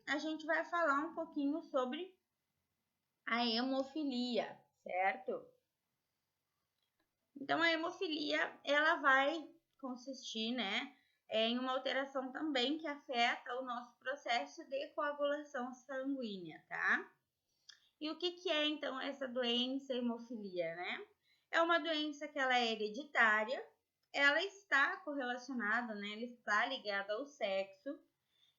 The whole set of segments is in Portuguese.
a gente vai falar um pouquinho sobre a hemofilia, certo? Então, a hemofilia, ela vai consistir, né, em uma alteração também que afeta o nosso processo de coagulação sanguínea, tá? E o que é, então, essa doença hemofilia, né? É uma doença que ela é hereditária, ela está correlacionada, né, ela está ligada ao sexo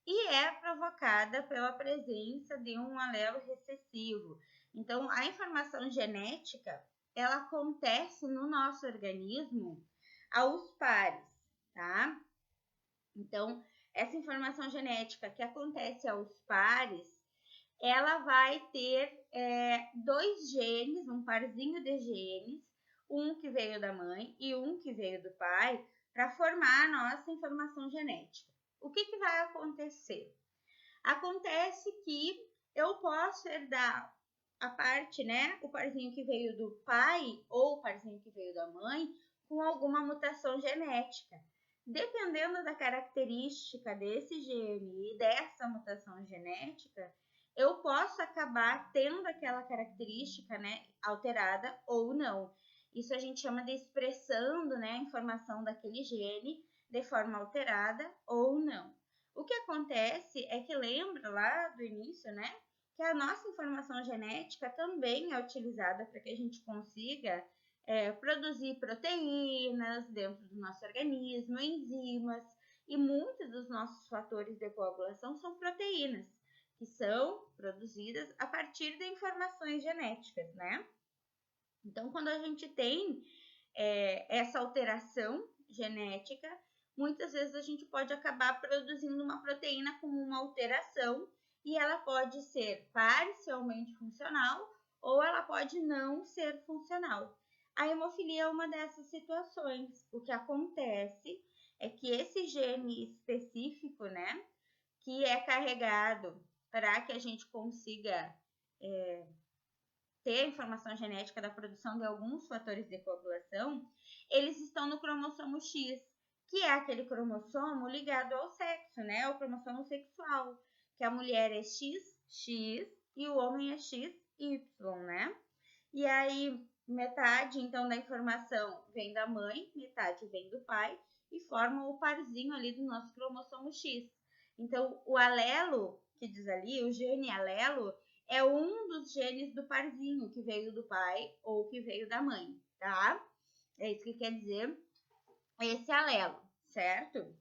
e é provocada pela presença de um alelo recessivo. Então, a informação genética, ela acontece no nosso organismo aos pares, tá? Então, essa informação genética que acontece aos pares, ela vai ter dois genes, um parzinho de genes, um que veio da mãe e um que veio do pai, para formar a nossa informação genética. O que vai acontecer? Acontece que eu posso herdar a parte, né, o parzinho que veio do pai ou o parzinho que veio da mãe com alguma mutação genética. Dependendo da característica desse gene e dessa mutação genética, eu posso acabar tendo aquela característica, né, alterada ou não. Isso a gente chama de expressando, né, a informação daquele gene de forma alterada ou não. O que acontece é que lembra lá do início, né, que a nossa informação genética também é utilizada para que a gente consiga produzir proteínas dentro do nosso organismo, enzimas, e muitos dos nossos fatores de coagulação são proteínas, que são produzidas a partir de informações genéticas, né? Então, quando a gente tem essa alteração genética, muitas vezes a gente pode acabar produzindo uma proteína com uma alteração e ela pode ser parcialmente funcional ou ela pode não ser funcional. A hemofilia é uma dessas situações. O que acontece é que esse gene específico, né, que é carregado para que a gente consiga ter a informação genética da produção de alguns fatores de coagulação, eles estão no cromossomo X, que é aquele cromossomo ligado ao sexo, né? O cromossomo sexual, que a mulher é XX e o homem é XY, né? E aí, metade, então, da informação vem da mãe, metade vem do pai, e formam o parzinho ali do nosso cromossomo X. Então, o alelo, que diz ali, o gene alelo, é um dos genes do parzinho, que veio do pai ou que veio da mãe, tá? É isso que quer dizer esse alelo, certo?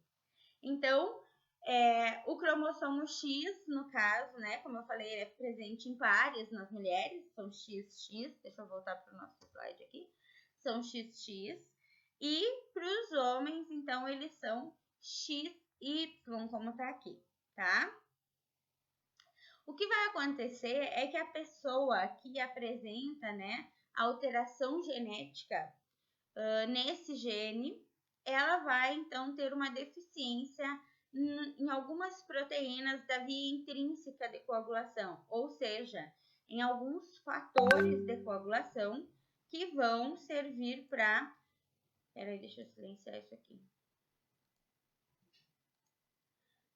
Então, o cromossomo X, no caso, né, como eu falei, ele é presente em pares nas mulheres, são XX, deixa eu voltar para o nosso slide aqui, são XX, e para os homens, então, eles são XY, como tá aqui, tá? O que vai acontecer é que a pessoa que apresenta, né, alteração genética nesse gene, ela vai então ter uma deficiência em algumas proteínas da via intrínseca de coagulação, ou seja, em alguns fatores de coagulação que vão servir para. Peraí, deixa eu silenciar isso aqui.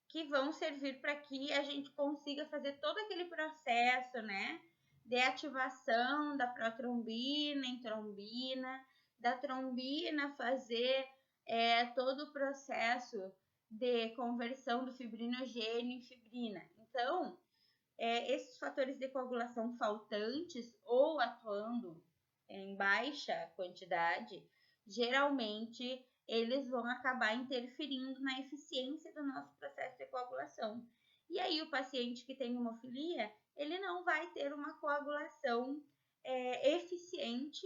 Que vão servir para que a gente consiga fazer todo aquele processo, né, de ativação da protrombina em trombina, da trombina fazer todo o processo de conversão do fibrinogênio em fibrina. Então, esses fatores de coagulação faltantes ou atuando em baixa quantidade, geralmente eles vão acabar interferindo na eficiência do nosso processo de coagulação. E aí o paciente que tem hemofilia, ele não vai ter uma coagulação eficiente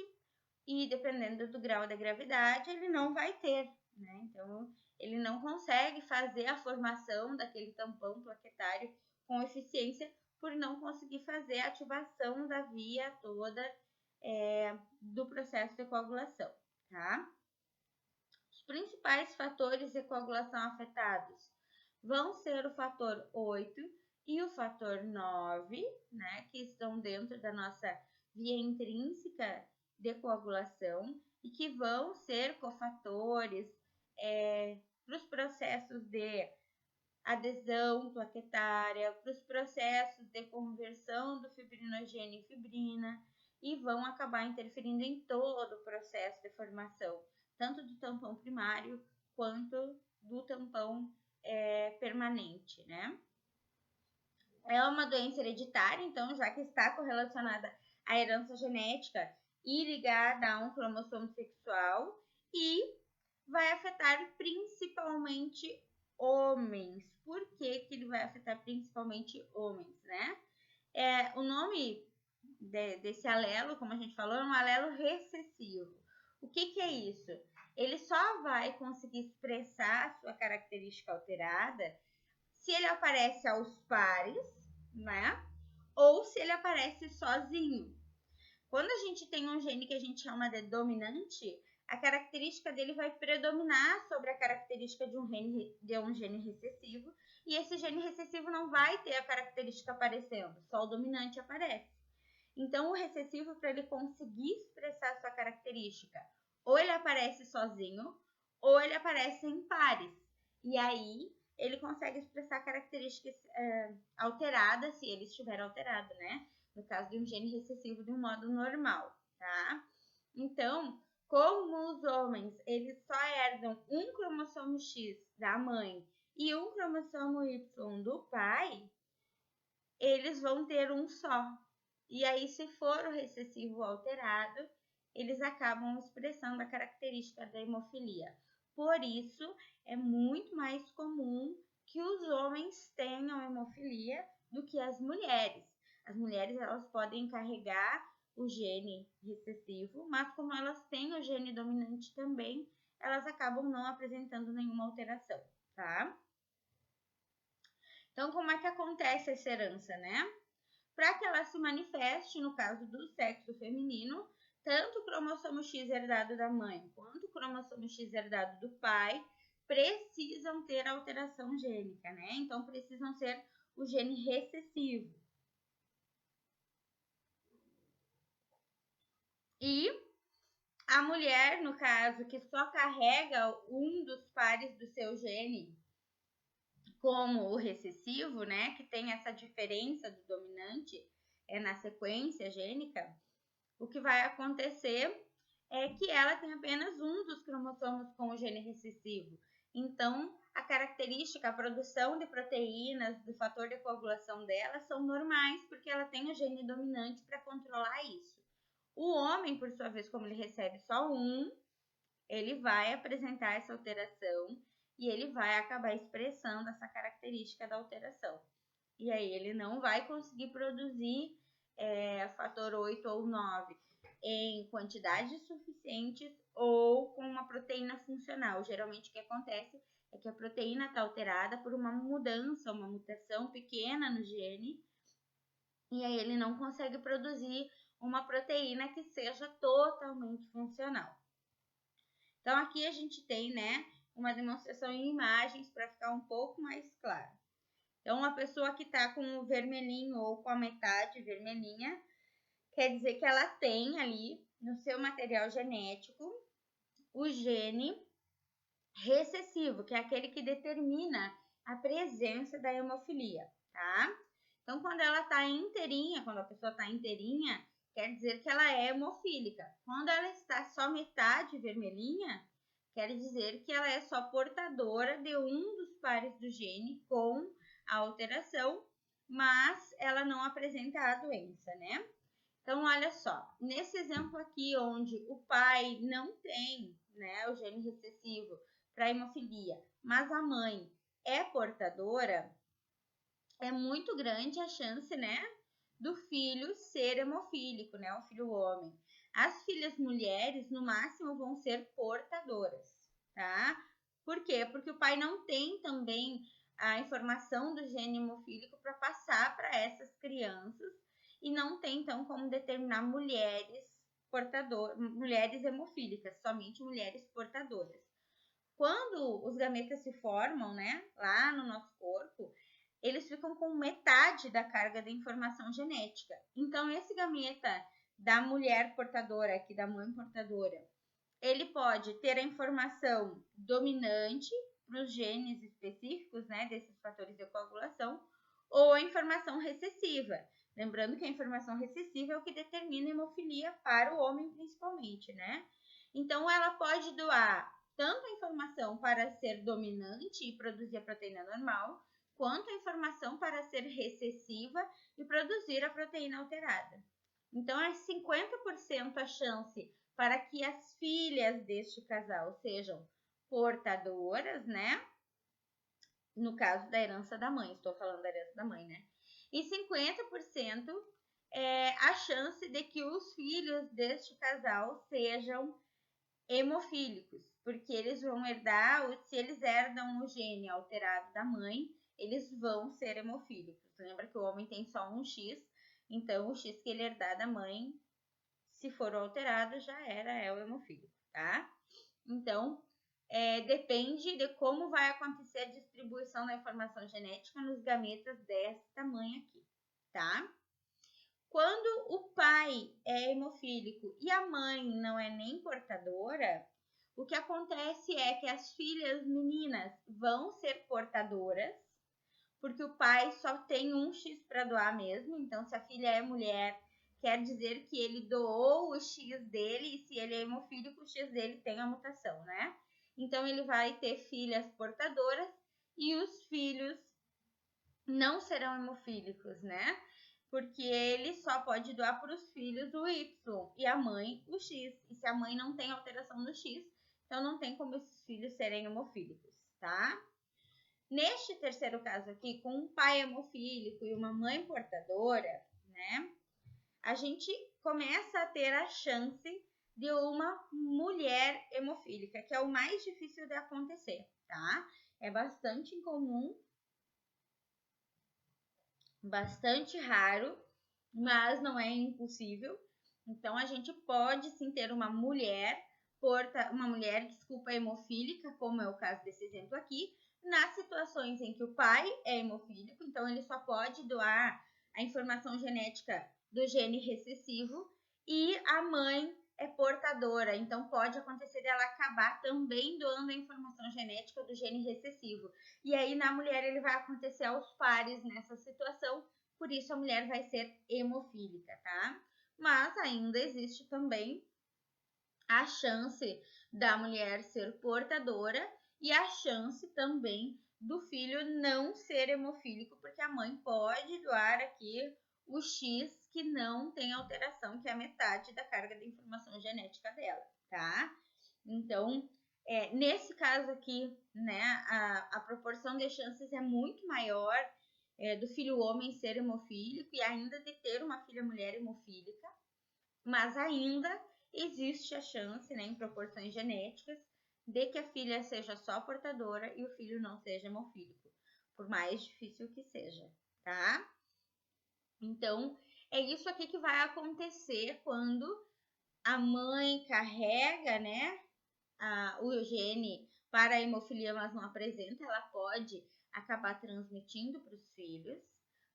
e dependendo do grau da gravidade, ele não vai ter, né? Então, ele não consegue fazer a formação daquele tampão plaquetário com eficiência por não conseguir fazer a ativação da via toda do processo de coagulação, tá? Os principais fatores de coagulação afetados vão ser o fator 8 e o fator 9, né, que estão dentro da nossa via intrínseca de coagulação e que vão ser cofatores para os processos de adesão plaquetária, para os processos de conversão do fibrinogênio em fibrina e vão acabar interferindo em todo o processo de formação, tanto do tampão primário quanto do tampão permanente, né? É uma doença hereditária, então, já que está correlacionada à herança genética e ligada a um cromossomo sexual, e vai afetar principalmente homens. Por que ele vai afetar principalmente homens, né? O nome desse alelo, como a gente falou, é um alelo recessivo. O que é isso? Ele só vai conseguir expressar a sua característica alterada se ele aparece aos pares, né? Ou se ele aparece sozinho. Quando a gente tem um gene que a gente chama de dominante, a característica dele vai predominar sobre a característica de um gene recessivo, e esse gene recessivo não vai ter a característica aparecendo, só o dominante aparece. Então, o recessivo, para ele conseguir expressar a sua característica, ou ele aparece sozinho, ou ele aparece em pares. E aí, ele consegue expressar características alteradas, se ele estiver alterado, né? No caso de um gene recessivo de um modo normal, tá? Então, como os homens, eles só herdam um cromossomo X da mãe e um cromossomo Y do pai, eles vão ter um só. E aí, se for o recessivo alterado, eles acabam expressando a característica da hemofilia. Por isso, é muito mais comum que os homens tenham hemofilia do que as mulheres. As mulheres, elas podem carregar o gene recessivo, mas como elas têm o gene dominante também, elas acabam não apresentando nenhuma alteração, tá? Então, como é que acontece essa herança, né? Para que ela se manifeste, no caso do sexo feminino, tanto o cromossomo X herdado da mãe quanto o cromossomo X herdado do pai precisam ter alteração gênica, né? Então, precisam ser o gene recessivo. E a mulher, no caso, que só carrega um dos pares do seu gene como o recessivo, né? Que tem essa diferença do dominante na sequência gênica, o que vai acontecer é que ela tem apenas um dos cromossomos com o gene recessivo. Então, a característica, a produção de proteínas, do fator de coagulação dela são normais, porque ela tem o gene dominante para controlar isso. O homem, por sua vez, como ele recebe só um, ele vai apresentar essa alteração e ele vai acabar expressando essa característica da alteração. E aí ele não vai conseguir produzir fator 8 ou 9 em quantidades suficientes ou com uma proteína funcional. Geralmente o que acontece é que a proteína está alterada por uma mudança, uma mutação pequena no gene, e aí ele não consegue produzir uma proteína que seja totalmente funcional. Então aqui a gente tem, né, uma demonstração em imagens para ficar um pouco mais claro. Então, uma pessoa que está com o vermelhinho ou com a metade vermelhinha, quer dizer que ela tem ali no seu material genético o gene recessivo, que é aquele que determina a presença da hemofilia, tá? Então, quando ela está inteirinha, quando a pessoa está inteirinha, quer dizer que ela é hemofílica. Quando ela está só metade vermelhinha, quer dizer que ela é só portadora de um dos pares do gene com a alteração, mas ela não apresenta a doença, né? Então, olha só, nesse exemplo aqui, onde o pai não tem, né, o gene recessivo para hemofilia, mas a mãe é portadora, é muito grande a chance, né, do filho ser hemofílico, né, o filho homem. As filhas mulheres, no máximo, vão ser portadoras, tá? Por quê? Porque o pai não tem também a informação do gene hemofílico para passar para essas crianças e não tem, então, como determinar mulheres hemofílicas, somente mulheres portadoras. Quando os gametas se formam, né, lá no nosso corpo, eles ficam com metade da carga da informação genética. Então, esse gameta da mulher portadora, aqui da mãe portadora, ele pode ter a informação dominante para os genes específicos, né, desses fatores de coagulação, ou a informação recessiva. Lembrando que a informação recessiva é o que determina a hemofilia para o homem, principalmente, né? Então, ela pode doar tanto a informação para ser dominante e produzir a proteína normal, quanto a informação para ser recessiva e produzir a proteína alterada. Então, é 50% a chance para que as filhas deste casal sejam portadoras, né? No caso da herança da mãe, estou falando da herança da mãe, né? E 50% é a chance de que os filhos deste casal sejam hemofílicos, porque eles vão herdar, se eles herdam o gene alterado da mãe, eles vão ser hemofílicos. Lembra que o homem tem só um X, então o X que ele herdar da mãe, se for alterado, já é o hemofílico, tá? Então, depende de como vai acontecer a distribuição da informação genética nos gametas desta mãe aqui, tá? Quando o pai é hemofílico e a mãe não é nem portadora, o que acontece é que as filhas meninas vão ser portadoras, porque o pai só tem um X para doar mesmo. Então, se a filha é mulher, quer dizer que ele doou o X dele, e se ele é hemofílico, o X dele tem a mutação, né? Então, ele vai ter filhas portadoras e os filhos não serão hemofílicos, né? Porque ele só pode doar para os filhos o Y e a mãe o X. E se a mãe não tem alteração no X, então não tem como esses filhos serem hemofílicos, tá? Neste terceiro caso aqui, com um pai hemofílico e uma mãe portadora, né? A gente começa a ter a chance de uma mulher hemofílica, que é o mais difícil de acontecer, tá? É bastante incomum, bastante raro, mas não é impossível. Então, a gente pode sim ter uma mulher hemofílica, como é o caso desse exemplo aqui, nas situações em que o pai é hemofílico, então ele só pode doar a informação genética do gene recessivo, e a mãe é portadora, então pode acontecer dela acabar também doando a informação genética do gene recessivo. E aí na mulher ele vai acontecer aos pares nessa situação, por isso a mulher vai ser hemofílica, tá? Mas ainda existe também a chance da mulher ser portadora e a chance também do filho não ser hemofílico, porque a mãe pode doar aqui o X que não tem alteração, que é a metade da carga de informação genética dela, tá? Então, nesse caso aqui, né, a proporção de chances é muito maior do filho homem ser hemofílico e ainda de ter uma filha mulher hemofílica, mas ainda existe a chance, né, em proporções genéticas, de que a filha seja só portadora e o filho não seja hemofílico, por mais difícil que seja, tá? Então, é isso aqui que vai acontecer quando a mãe carrega, né, o gene para a hemofilia, mas não apresenta, ela pode acabar transmitindo para os filhos.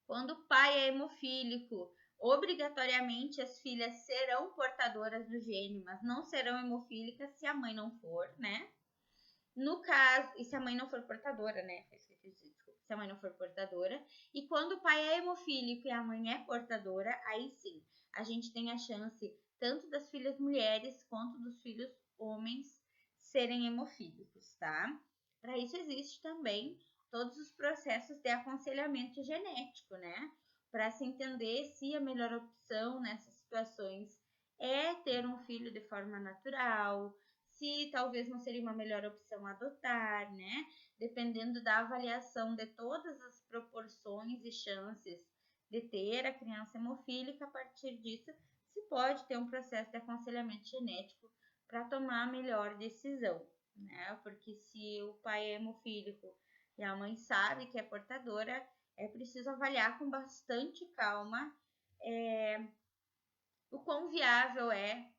Quando o pai é hemofílico, obrigatoriamente as filhas serão portadoras do gene, mas não serão hemofílicas se a mãe não for, né? No caso, e se a mãe não for portadora, né? Se a mãe não for portadora. E quando o pai é hemofílico e a mãe é portadora, aí sim, a gente tem a chance tanto das filhas mulheres quanto dos filhos homens serem hemofílicos, tá? Para isso existe também todos os processos de aconselhamento genético, né? Para se entender se a melhor opção nessas situações é ter um filho de forma natural, se talvez não seria uma melhor opção adotar, né? Dependendo da avaliação de todas as proporções e chances de ter a criança hemofílica, a partir disso se pode ter um processo de aconselhamento genético para tomar a melhor decisão, né? Porque se o pai é hemofílico e a mãe sabe que é portadora, é preciso avaliar com bastante calma o quão viável é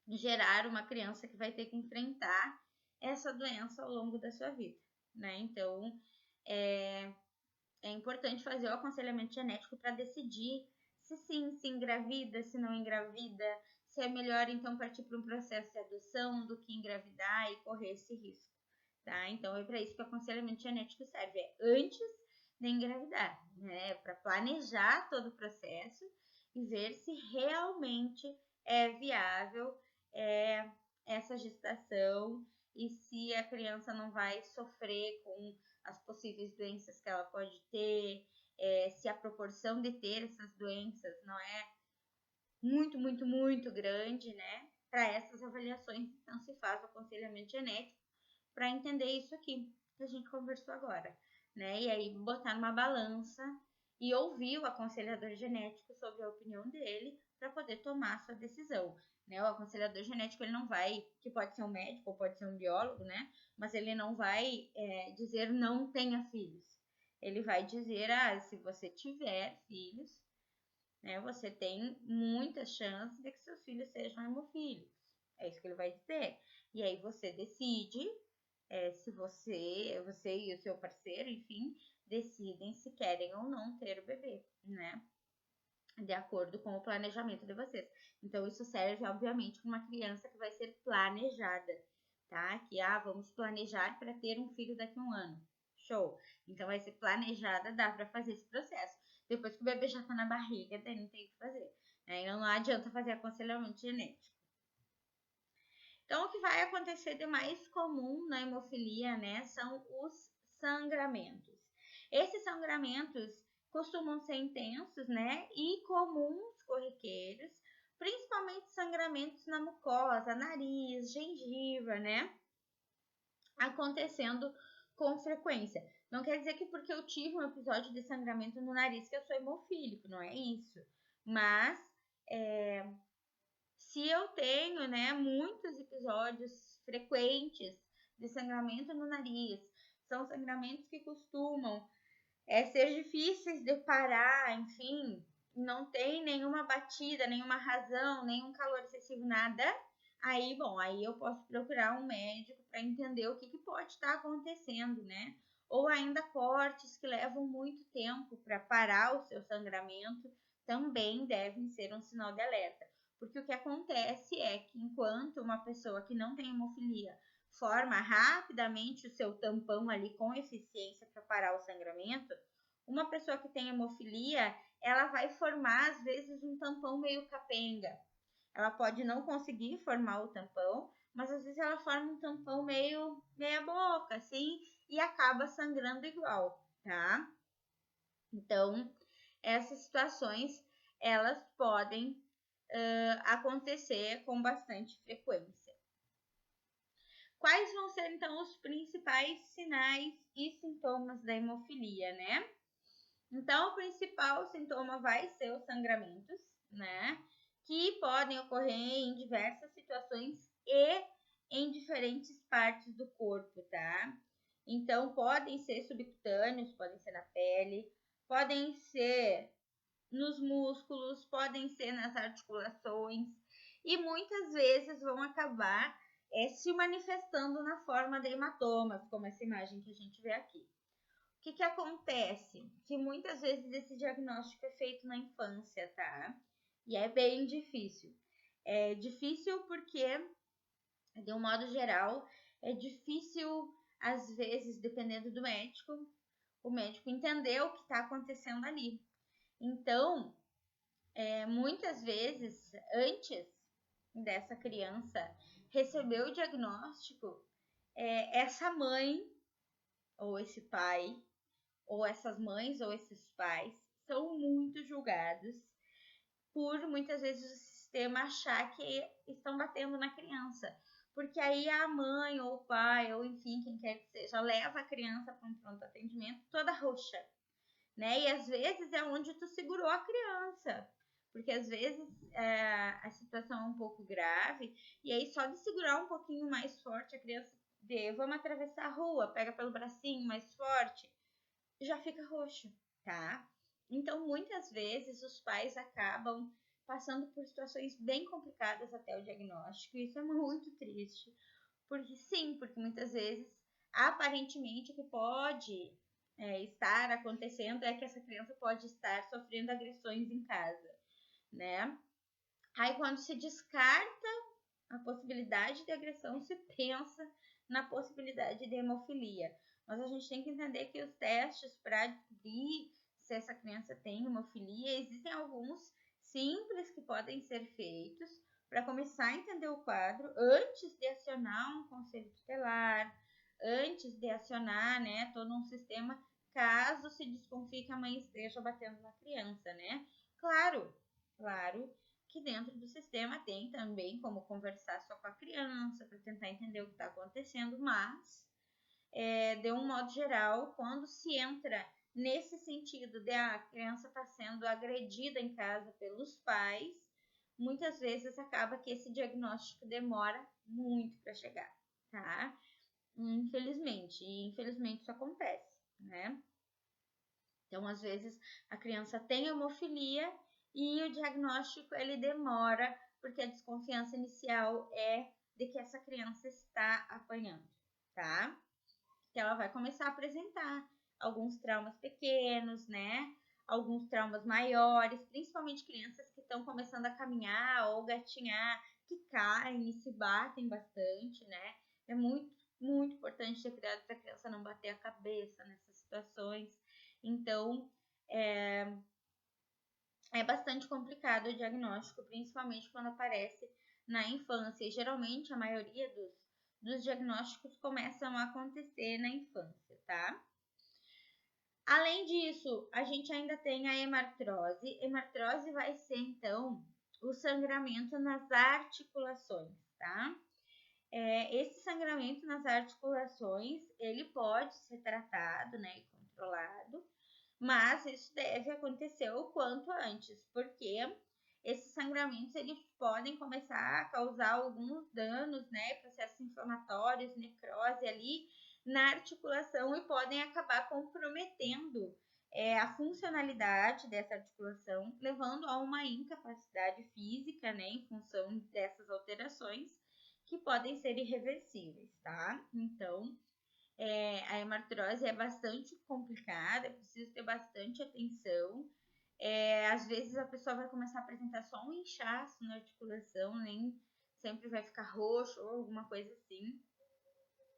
gerar uma criança que vai ter que enfrentar essa doença ao longo da sua vida, né? Então, é importante fazer o aconselhamento genético para decidir se sim, se engravida, se não engravida, se é melhor então partir para um processo de adoção do que engravidar e correr esse risco, tá? Então, é para isso que o aconselhamento genético serve, é antes de engravidar, né? Para planejar todo o processo e ver se realmente é viável essa gestação e se a criança não vai sofrer com as possíveis doenças que ela pode ter, se a proporção de ter essas doenças não é muito, muito, muito grande, né? Para essas avaliações, então se faz o aconselhamento genético para entender isso aqui que a gente conversou agora, né? E aí botar numa balança e ouvir o aconselhador genético sobre a opinião dele para poder tomar a sua decisão, né? O aconselhador genético ele não vai, que pode ser um médico ou pode ser um biólogo, né? Mas ele não vai dizer não tenha filhos. Ele vai dizer, se você tiver filhos, né, você tem muitas chances de que seus filhos sejam hemofílicos. É isso que ele vai dizer. E aí você decide se você e o seu parceiro, enfim, decidem se querem ou não ter o bebê, né? De acordo com o planejamento de vocês. Então, isso serve, obviamente, para uma criança que vai ser planejada, tá? Que, vamos planejar para ter um filho daqui a um ano. Show! Então, vai ser planejada, dá para fazer esse processo. Depois que o bebê já tá na barriga, daí não tem o que fazer. Aí não adianta fazer aconselhamento genético. Então, o que vai acontecer de mais comum na hemofilia, né, são os sangramentos. Esses sangramentos costumam ser intensos, né, e comuns, corriqueiros, principalmente sangramentos na mucosa, nariz, gengiva, né, acontecendo com frequência. Não quer dizer que porque eu tive um episódio de sangramento no nariz que eu sou hemofílico, não é isso. Mas, se eu tenho, né, muitos episódios frequentes de sangramento no nariz, são sangramentos que costumam ser difíceis de parar, enfim, não tem nenhuma batida, nenhuma razão, nenhum calor excessivo, nada, aí eu posso procurar um médico para entender o que pode estar acontecendo, né? Ou ainda cortes que levam muito tempo para parar o seu sangramento também devem ser um sinal de alerta. Porque o que acontece é que enquanto uma pessoa que não tem hemofilia forma rapidamente o seu tampão ali com eficiência para parar o sangramento, uma pessoa que tem hemofilia, ela vai formar às vezes um tampão meio capenga. Ela pode não conseguir formar o tampão, mas às vezes ela forma um tampão meio meia boca, assim, e acaba sangrando igual, tá? Então, essas situações, elas podem acontecer com bastante frequência. Quais vão ser, então, os principais sinais e sintomas da hemofilia, né? Então, o principal sintoma vai ser os sangramentos, né? Que podem ocorrer em diversas situações e em diferentes partes do corpo, tá? Então, podem ser subcutâneos, podem ser na pele, podem ser nos músculos, podem ser nas articulações e muitas vezes vão acabar se manifestando na forma de hematomas, como essa imagem que a gente vê aqui. O que acontece? Que muitas vezes esse diagnóstico é feito na infância, tá? E é bem difícil. É difícil porque, de um modo geral, é difícil, às vezes, dependendo do médico, o médico entender o que está acontecendo ali. Então, muitas vezes, antes dessa criança receber o diagnóstico, essa mãe ou esse pai, ou essas mães ou esses pais, são muito julgados por muitas vezes o sistema achar que estão batendo na criança. Porque aí a mãe ou o pai, ou enfim, quem quer que seja, leva a criança para um pronto atendimento toda roxa, né? E às vezes é onde tu segurou a criança. Porque às vezes a situação é um pouco grave, e aí só de segurar um pouquinho mais forte a criança, vamos atravessar a rua, pega pelo bracinho mais forte, já fica roxo, tá? Então, muitas vezes os pais acabam passando por situações bem complicadas até o diagnóstico, e isso é muito triste, porque muitas vezes, aparentemente, o que pode estar acontecendo é que essa criança pode estar sofrendo agressões em casa, né? Aí, quando se descarta a possibilidade de agressão, se pensa na possibilidade de hemofilia. Mas a gente tem que entender que os testes para descobrir se essa criança tem hemofilia, existem alguns simples que podem ser feitos para começar a entender o quadro antes de acionar um conselho tutelar, antes de acionar, né, todo um sistema, caso se desconfie que a mãe esteja batendo na criança, né? Claro que dentro do sistema tem também como conversar só com a criança para tentar entender o que está acontecendo, mas de um modo geral, quando se entra nesse sentido de a criança está sendo agredida em casa pelos pais, muitas vezes acaba que esse diagnóstico demora muito para chegar, tá? Infelizmente isso acontece, né? Então, às vezes, a criança tem hemofilia e o diagnóstico ele demora, porque a desconfiança inicial é de que essa criança está apanhando, tá? Que ela vai começar a apresentar alguns traumas pequenos, né? Alguns traumas maiores, principalmente crianças que estão começando a caminhar ou gatinhar, que caem e se batem bastante, né? É muito importante ter cuidado para a criança não bater a cabeça nessas situações. Então, é bastante complicado o diagnóstico, principalmente quando aparece na infância. E geralmente a maioria dos diagnósticos começam a acontecer na infância, tá? Além disso, a gente ainda tem a hemartrose. Hemartrose vai ser, então, o sangramento nas articulações, tá? Esse sangramento nas articulações, ele pode ser tratado, né, e controlado, mas isso deve acontecer o quanto antes, porque esses sangramentos eles podem começar a causar alguns danos, né, processos inflamatórios, necrose ali na articulação e podem acabar comprometendo a funcionalidade dessa articulação, levando a uma incapacidade física, né, em função dessas alterações que podem ser irreversíveis, tá? Então, a hemartrose é bastante complicada, é preciso ter bastante atenção. Às vezes a pessoa vai começar a apresentar só um inchaço na articulação, nem sempre vai ficar roxo ou alguma coisa assim.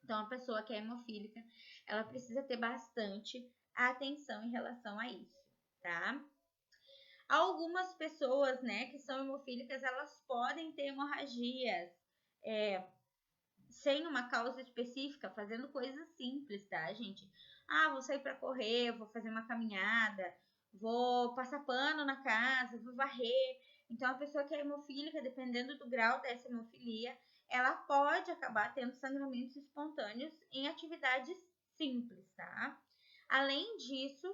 Então, a pessoa que é hemofílica, ela precisa ter bastante atenção em relação a isso, tá? Algumas pessoas, né, que são hemofílicas, elas podem ter hemorragias sem uma causa específica, fazendo coisas simples, tá, gente? Vou sair para correr, vou fazer uma caminhada, vou passar pano na casa, vou varrer. Então, a pessoa que é hemofílica, dependendo do grau dessa hemofilia, ela pode acabar tendo sangramentos espontâneos em atividades simples, tá? Além disso,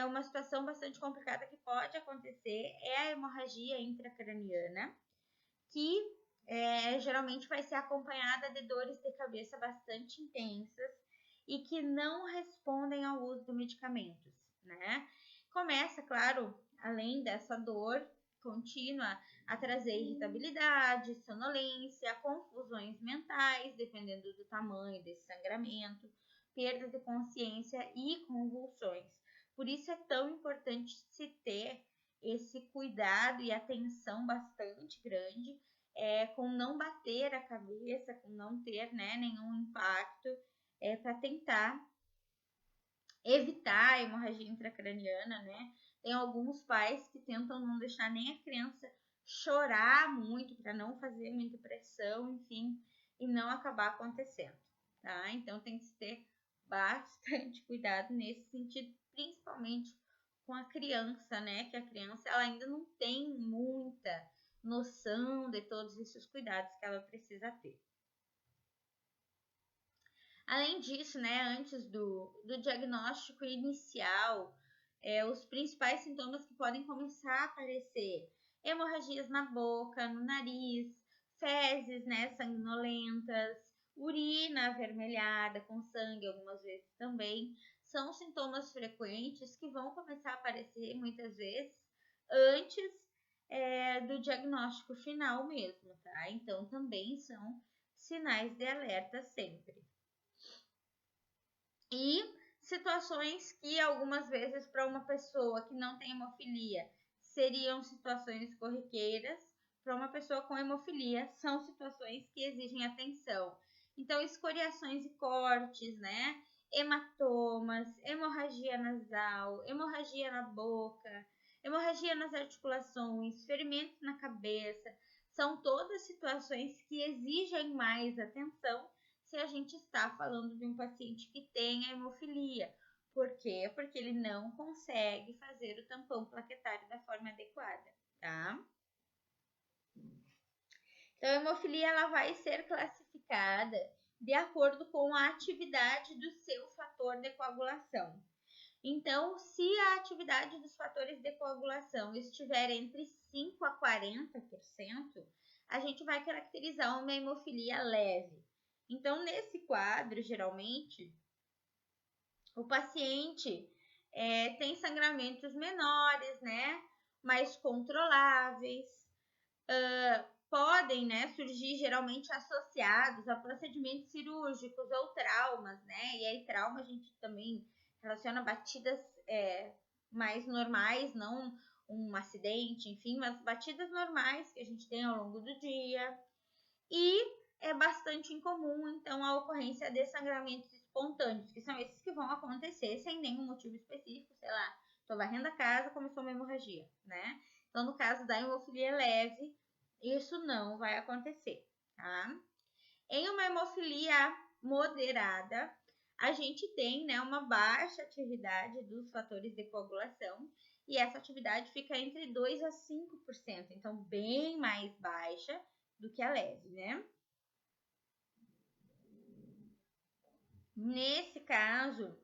uma situação bastante complicada que pode acontecer é a hemorragia intracraniana, que geralmente vai ser acompanhada de dores de cabeça bastante intensas e que não respondem ao uso de medicamentos, né? Começa, claro, além dessa dor contínua, a trazer irritabilidade, sonolência, confusões mentais, dependendo do tamanho desse sangramento, perda de consciência e convulsões. Por isso é tão importante se ter esse cuidado e atenção bastante grande, com não bater a cabeça, com não ter, né, nenhum impacto, para tentar evitar a hemorragia intracraniana, né? Tem alguns pais que tentam não deixar nem a criança chorar muito para não fazer muita pressão, enfim, e não acabar acontecendo, tá? Então tem que ter bastante cuidado nesse sentido, principalmente com a criança, né? Que a criança ela ainda não tem muita noção de todos esses cuidados que ela precisa ter. Além disso, né, antes do diagnóstico inicial, os principais sintomas que podem começar a aparecer: hemorragias na boca, no nariz, fezes, né, sanguinolentas, urina avermelhada com sangue algumas vezes também, são sintomas frequentes que vão começar a aparecer muitas vezes antes do diagnóstico final mesmo, tá? Então também são sinais de alerta sempre. E situações que algumas vezes para uma pessoa que não tem hemofilia seriam situações corriqueiras, para uma pessoa com hemofilia são situações que exigem atenção. Então, escoriações e cortes, né? Hematomas, hemorragia nasal, hemorragia na boca, hemorragia nas articulações, ferimentos na cabeça, são todas situações que exigem mais atenção se a gente está falando de um paciente que tem a hemofilia. Por quê? Porque ele não consegue fazer o tampão plaquetário da forma adequada, tá? Então, a hemofilia ela vai ser classificada de acordo com a atividade do seu fator de coagulação. Então, se a atividade dos fatores de coagulação estiver entre 5 a 40%, a gente vai caracterizar uma hemofilia leve. Então, nesse quadro, geralmente, o paciente tem sangramentos menores, né? Mais controláveis, podem, né, surgir geralmente associados a procedimentos cirúrgicos ou traumas, né? E aí, trauma a gente também relaciona batidas mais normais, não um acidente, enfim, mas batidas normais que a gente tem ao longo do dia. E é bastante incomum, então, a ocorrência de sangramentos espontâneos, que são esses que vão acontecer sem nenhum motivo específico, sei lá, tô varrendo a casa, começou uma hemorragia, né? Então, no caso da hemofilia leve, isso não vai acontecer, tá? Em uma hemofilia moderada, a gente tem, né, uma baixa atividade dos fatores de coagulação e essa atividade fica entre 2 a 5%, então bem mais baixa do que a leve, né? Nesse caso,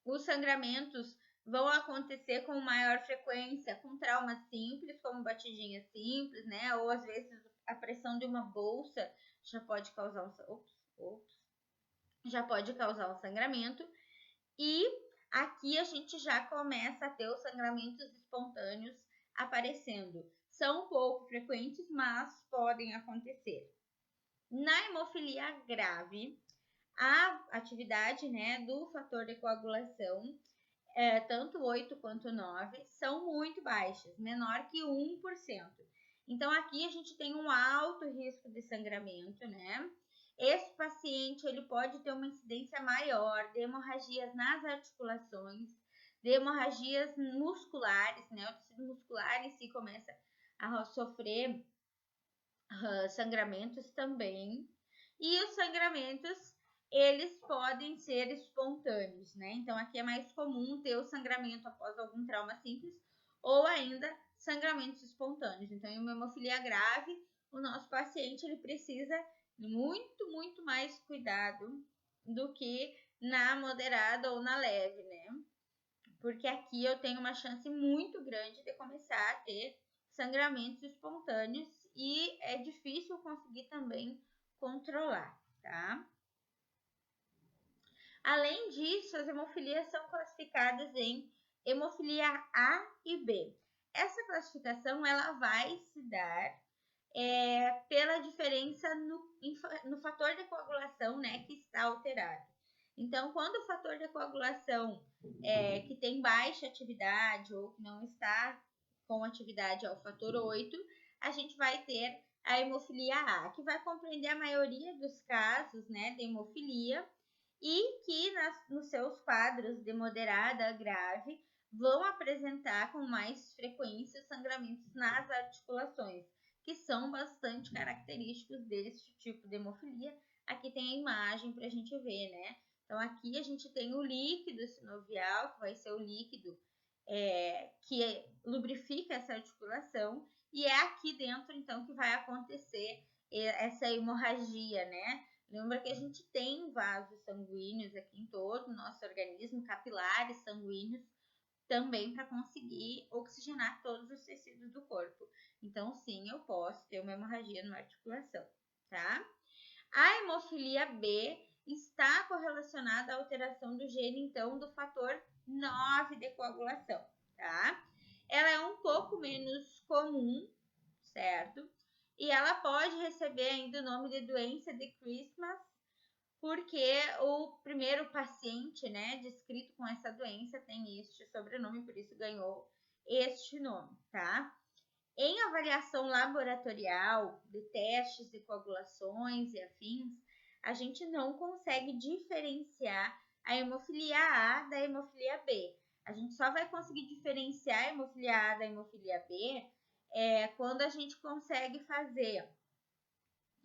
os sangramentos vão acontecer com maior frequência com traumas simples, como batidinha simples, né? Ou às vezes a pressão de uma bolsa já pode causar já pode causar um sangramento. E aqui a gente já começa a ter os sangramentos espontâneos aparecendo. São pouco frequentes, mas podem acontecer. Na hemofilia grave, a atividade, né, do fator de coagulação, tanto 8 quanto 9, são muito baixas, menor que 1%. Então, aqui a gente tem um alto risco de sangramento, né? Esse paciente ele pode ter uma incidência maior de hemorragias nas articulações, de hemorragias musculares, né? O tecido muscular em si começa a sofrer sangramentos também. E os sangramentos, eles podem ser espontâneos, né? Então, aqui é mais comum ter o sangramento após algum trauma simples ou ainda sangramentos espontâneos. Então, em uma hemofilia grave, o nosso paciente ele precisa de muito mais cuidado do que na moderada ou na leve, né? Porque aqui eu tenho uma chance muito grande de começar a ter sangramentos espontâneos e é difícil conseguir também controlar, tá? Além disso, as hemofilias são classificadas em hemofilia A e B. Essa classificação ela vai se dar pela diferença no fator de coagulação, né, que está alterado. Então, quando o fator de coagulação que tem baixa atividade ou que não está com atividade é o fator 8, a gente vai ter a hemofilia A, que vai compreender a maioria dos casos, né, de hemofilia e que nos seus quadros de moderada a grave vão apresentar com mais frequência sangramentos nas articulações, que são bastante característicos deste tipo de hemofilia. Aqui tem a imagem para a gente ver, né? Então, aqui a gente tem o líquido sinovial, que vai ser o líquido que lubrifica essa articulação, e é aqui dentro, então, que vai acontecer essa hemorragia, né? Lembra que a gente tem vasos sanguíneos aqui em todo o nosso organismo, capilares sanguíneos, também para conseguir oxigenar todos os tecidos do corpo. Então, sim, eu posso ter uma hemorragia numa articulação, tá? A hemofilia B está correlacionada à alteração do gene, então, do fator 9 de coagulação, tá? Ela é um pouco menos comum, certo? E ela pode receber ainda o nome de doença de Christmas, porque o primeiro paciente, né, descrito com essa doença tem este sobrenome, por isso ganhou este nome, tá? Em avaliação laboratorial de testes de coagulações e afins, a gente não consegue diferenciar a hemofilia A da hemofilia B. A gente só vai conseguir diferenciar a hemofilia A da hemofilia B quando a gente consegue fazer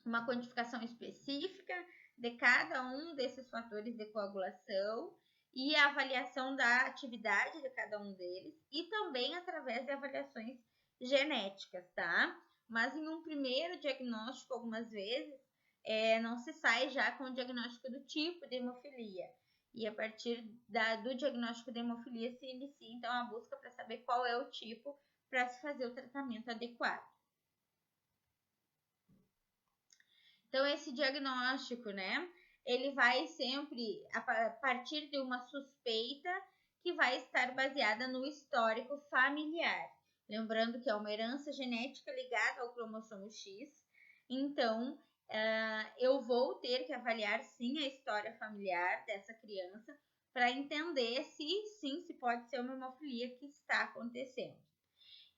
uma quantificação específica de cada um desses fatores de coagulação e a avaliação da atividade de cada um deles e também através de avaliações genéticas, tá? Mas em um primeiro diagnóstico, algumas vezes, não se sai já com o diagnóstico do tipo de hemofilia. E a partir do diagnóstico de hemofilia se inicia, então, a busca para saber qual é o tipo para se fazer o tratamento adequado. Então, esse diagnóstico, né, ele vai sempre a partir de uma suspeita que vai estar baseada no histórico familiar. Lembrando que é uma herança genética ligada ao cromossomo X. Então, eu vou ter que avaliar, sim, a história familiar dessa criança para entender se pode ser uma hemofilia que está acontecendo.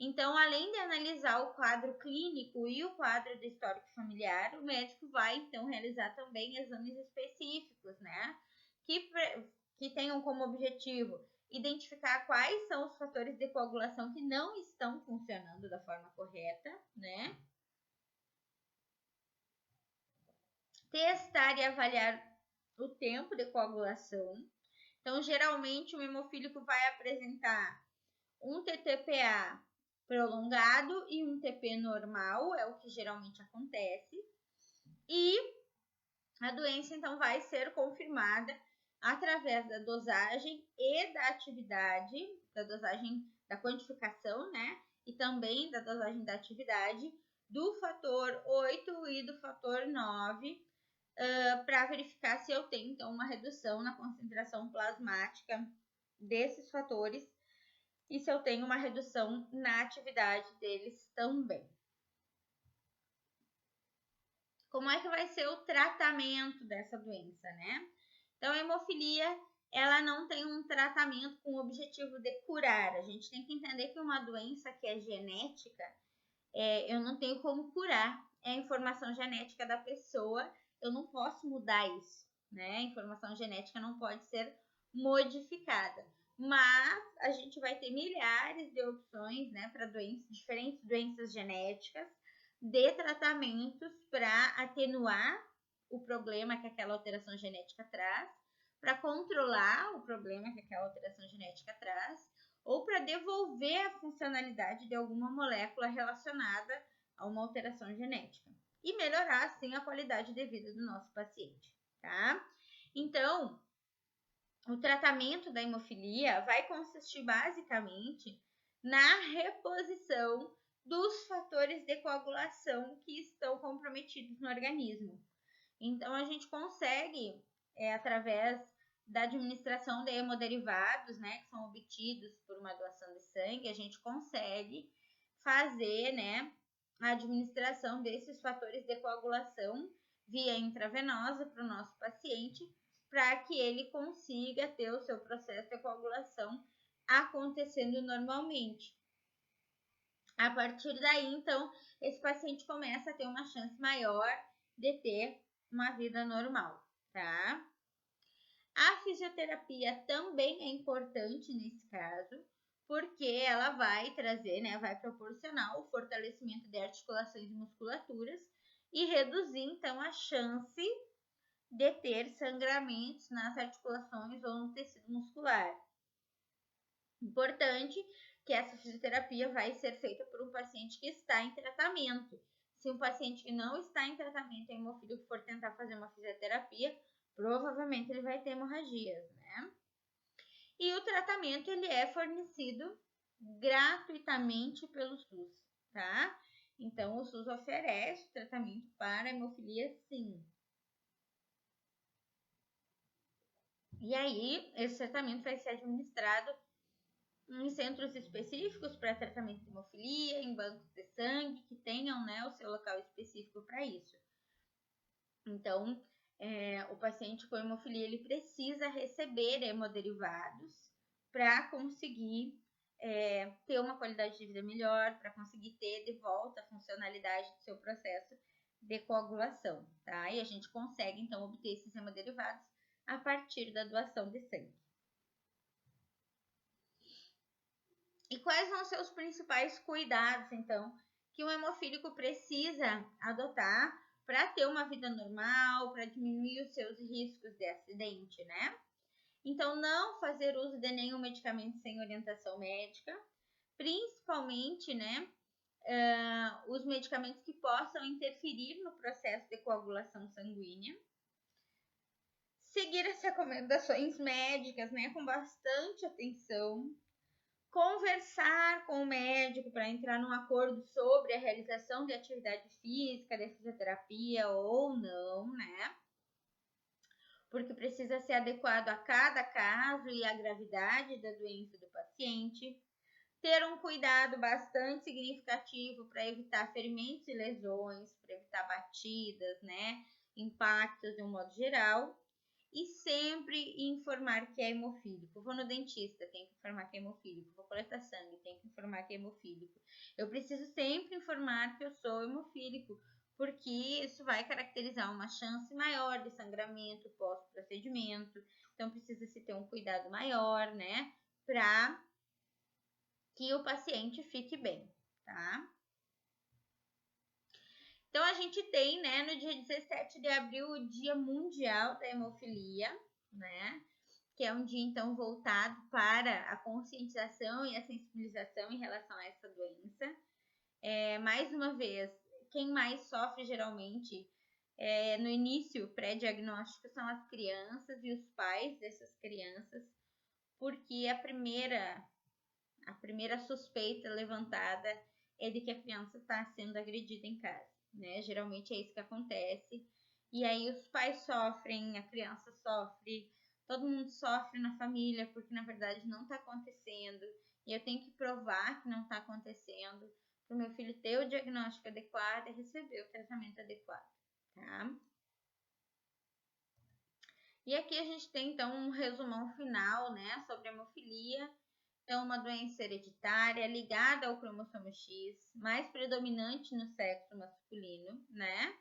Então, além de analisar o quadro clínico e o quadro do histórico familiar, o médico vai, então, realizar também exames específicos, né? Que tenham como objetivo identificar quais são os fatores de coagulação que não estão funcionando da forma correta, né? Testar e avaliar o tempo de coagulação. Então, geralmente, o hemofílico vai apresentar um TTPA prolongado e um TP normal, é o que geralmente acontece. E a doença, então, vai ser confirmada através da dosagem e da atividade, da dosagem da quantificação, né? E também da dosagem da atividade do fator 8 e do fator 9, para verificar se eu tenho, então, uma redução na concentração plasmática desses fatores e se eu tenho uma redução na atividade deles também. Como é que vai ser o tratamento dessa doença, né? Então, a hemofilia, ela não tem um tratamento com o objetivo de curar. A gente tem que entender que uma doença que é genética, eu não tenho como curar. É a informação genética da pessoa, eu não posso mudar isso, né? A informação genética não pode ser modificada. Mas a gente vai ter milhares de opções, né, para diferentes doenças genéticas, de tratamentos para atenuar o problema que aquela alteração genética traz, para controlar o problema que aquela alteração genética traz, ou para devolver a funcionalidade de alguma molécula relacionada a uma alteração genética e melhorar, assim, a qualidade de vida do nosso paciente, tá? Então, o tratamento da hemofilia vai consistir basicamente na reposição dos fatores de coagulação que estão comprometidos no organismo. Então, a gente consegue, através da administração de hemoderivados, né, que são obtidos por uma doação de sangue, a gente consegue fazer, né, a administração desses fatores de coagulação via intravenosa para o nosso paciente, para que ele consiga ter o seu processo de coagulação acontecendo normalmente. A partir daí, então, esse paciente começa a ter uma chance maior de ter uma vida normal, tá? A fisioterapia também é importante nesse caso, porque ela vai trazer, né, vai proporcionar o fortalecimento de articulações e musculaturas e reduzir, então, a chance de ter sangramentos nas articulações ou no tecido muscular. Importante que essa fisioterapia vai ser feita por um paciente que está em tratamento. Se um paciente que não está em tratamento, hemofílico, for tentar fazer uma fisioterapia, provavelmente ele vai ter hemorragias, né? E o tratamento, ele é fornecido gratuitamente pelo SUS, tá? Então, o SUS oferece tratamento para hemofilia, sim. E aí, esse tratamento vai ser administrado em centros específicos para tratamento de hemofilia, em bancos de sangue que tenham, né, o seu local específico para isso. Então, o paciente com hemofilia, ele precisa receber hemoderivados para conseguir ter uma qualidade de vida melhor, para conseguir ter de volta a funcionalidade do seu processo de coagulação, tá? E a gente consegue, então, obter esses hemoderivados a partir da doação de sangue. E quais vão ser os principais cuidados, então, que um hemofílico precisa adotar para ter uma vida normal, para diminuir os seus riscos de acidente, né? Então, não fazer uso de nenhum medicamento sem orientação médica, principalmente, né, os medicamentos que possam interferir no processo de coagulação sanguínea. Seguir as recomendações médicas, né, com bastante atenção. Conversar com o médico para entrar num acordo sobre a realização de atividade física, de fisioterapia ou não, né? Porque precisa ser adequado a cada caso e à gravidade da doença do paciente. Ter um cuidado bastante significativo para evitar ferimentos e lesões, para evitar batidas, né? Impactos de um modo geral. E sempre informar que é hemofílico. Vou no dentista, tem que informar que é hemofílico. Vou coletar sangue, tem que informar que é hemofílico. Eu preciso sempre informar que eu sou hemofílico, porque isso vai caracterizar uma chance maior de sangramento pós-procedimento. Então, precisa se ter um cuidado maior, né? Para que o paciente fique bem, tá? Então, a gente tem, né, no dia 17 de abril, o Dia Mundial da Hemofilia, né? Que é um dia, então, voltado para a conscientização e a sensibilização em relação a essa doença. Mais uma vez, quem mais sofre, geralmente, no início pré-diagnóstico, são as crianças e os pais dessas crianças, porque a primeira suspeita levantada é de que a criança está sendo agredida em casa, né? Geralmente é isso que acontece. E aí os pais sofrem, a criança sofre, todo mundo sofre na família, porque na verdade não está acontecendo. E eu tenho que provar que não está acontecendo para o meu filho ter o diagnóstico adequado e receber o tratamento adequado, tá? E aqui a gente tem então um resumão final, né, sobre a hemofilia. Então, uma doença hereditária ligada ao cromossomo X, mais predominante no sexo masculino, né?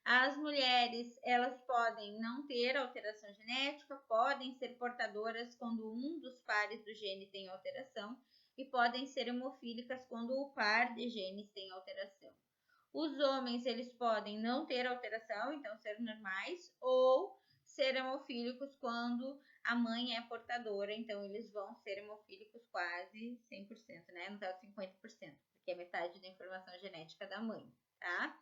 As mulheres, elas podem não ter alteração genética, podem ser portadoras quando um dos pares do gene tem alteração e podem ser hemofílicas quando o par de genes tem alteração. Os homens, eles podem não ter alteração, então ser normais, ou ser hemofílicos quando a mãe é portadora, então eles vão ser hemofílicos quase 100%, né? No caso 50%, porque é metade da informação genética da mãe, tá?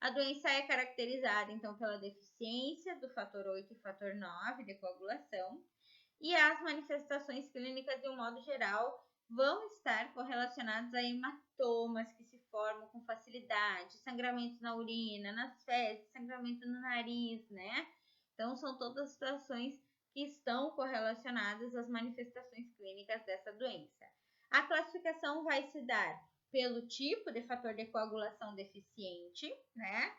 A doença é caracterizada, então, pela deficiência do fator 8 e fator 9 de coagulação, e as manifestações clínicas, de um modo geral, vão estar correlacionadas a hematomas que se formam com facilidade, sangramentos na urina, nas fezes, sangramento no nariz, né? Então, são todas situações que estão correlacionadas às manifestações clínicas dessa doença. A classificação vai se dar pelo tipo de fator de coagulação deficiente, né?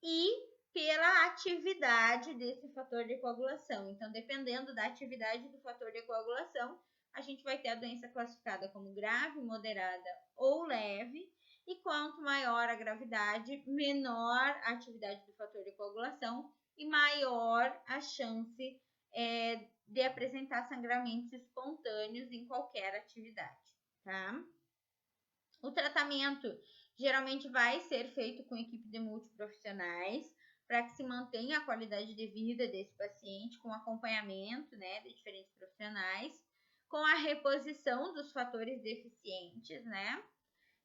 E pela atividade desse fator de coagulação. Então, dependendo da atividade do fator de coagulação, a gente vai ter a doença classificada como grave, moderada ou leve. E quanto maior a gravidade, menor a atividade do fator de coagulação e maior a chance de apresentar sangramentos espontâneos em qualquer atividade, tá? O tratamento geralmente vai ser feito com equipe de multiprofissionais para que se mantenha a qualidade de vida desse paciente com acompanhamento, né, de diferentes profissionais, com a reposição dos fatores deficientes, né?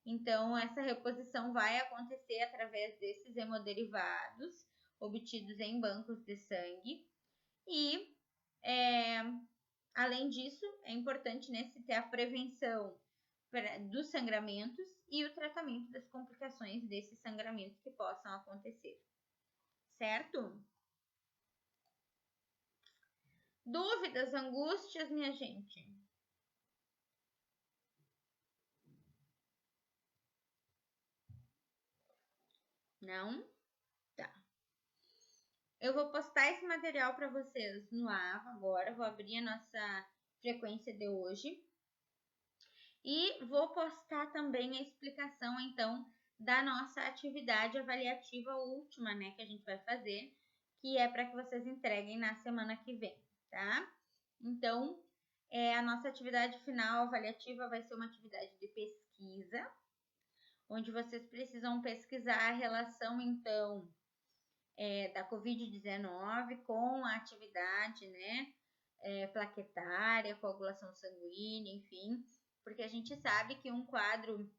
Então, essa reposição vai acontecer através desses hemoderivados obtidos em bancos de sangue. E, além disso, é importante, né, se ter a prevenção dos sangramentos e o tratamento das complicações desses sangramentos que possam acontecer. Certo? Dúvidas, angústias, minha gente? Não? Tá. Eu vou postar esse material para vocês no AVA agora. Vou abrir a nossa frequência de hoje. E vou postar também a explicação, então, da nossa atividade avaliativa última, né, que a gente vai fazer, que é para que vocês entreguem na semana que vem, tá? Então, a nossa atividade final avaliativa vai ser uma atividade de pesquisa, onde vocês precisam pesquisar a relação, então, da Covid-19 com a atividade, né, plaquetária, coagulação sanguínea, enfim, porque a gente sabe que um quadro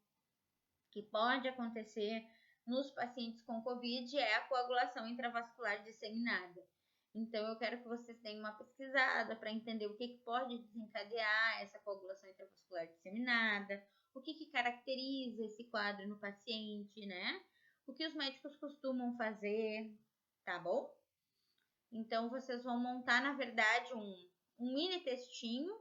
que pode acontecer nos pacientes com Covid é a coagulação intravascular disseminada. Então, eu quero que vocês tenham uma pesquisada para entender o que pode desencadear essa coagulação intravascular disseminada, o que caracteriza esse quadro no paciente, né? O que os médicos costumam fazer, tá bom? Então, vocês vão montar, na verdade, um mini textinho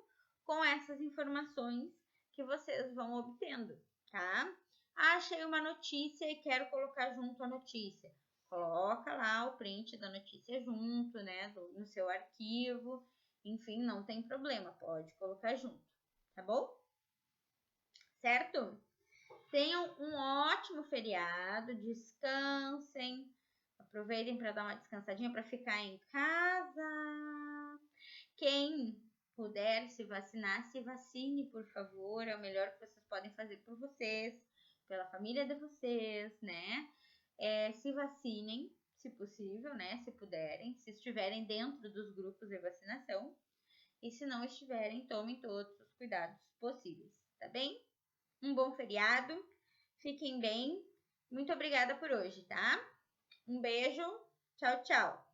com essas informações que vocês vão obtendo, tá? Achei uma notícia e quero colocar junto a notícia. Coloca lá o print da notícia junto, né, no seu arquivo. Enfim, não tem problema, pode colocar junto, tá bom? Certo? Tenham um ótimo feriado, descansem, aproveitem para dar uma descansadinha, para ficar em casa. Quem puder se vacinar, se vacine, por favor, é o melhor que vocês podem fazer por vocês, pela família de vocês, né? Se vacinem, se possível, né? Se puderem, se estiverem dentro dos grupos de vacinação. E se não estiverem, tomem todos os cuidados possíveis, tá bem? Um bom feriado, fiquem bem. Muito obrigada por hoje, tá? Um beijo, tchau, tchau.